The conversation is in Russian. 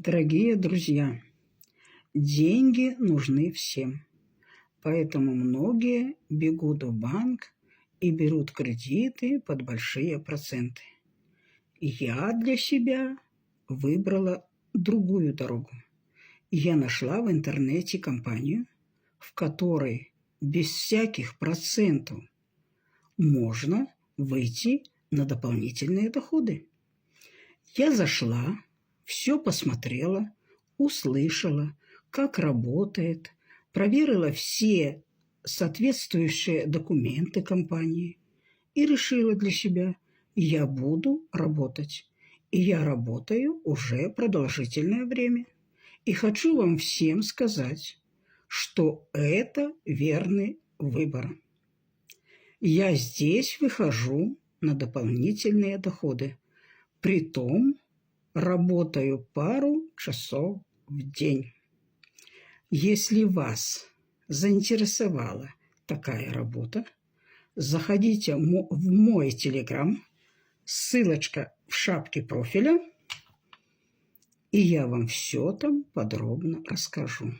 Дорогие друзья, деньги нужны всем, поэтому многие бегут в банк и берут кредиты под большие проценты. Я для себя выбрала другую дорогу. Я нашла в интернете компанию, в которой без всяких процентов можно выйти на дополнительные доходы. Я зашла, все посмотрела, услышала, как работает, проверила все соответствующие документы компании и решила для себя: я буду работать. И я работаю уже продолжительное время. И хочу вам всем сказать, что это верный выбор. Я здесь выхожу на дополнительные доходы. Притом работаю пару часов в день. Если вас заинтересовала такая работа, заходите в мой телеграм, ссылочка в шапке профиля, и я вам все там подробно расскажу.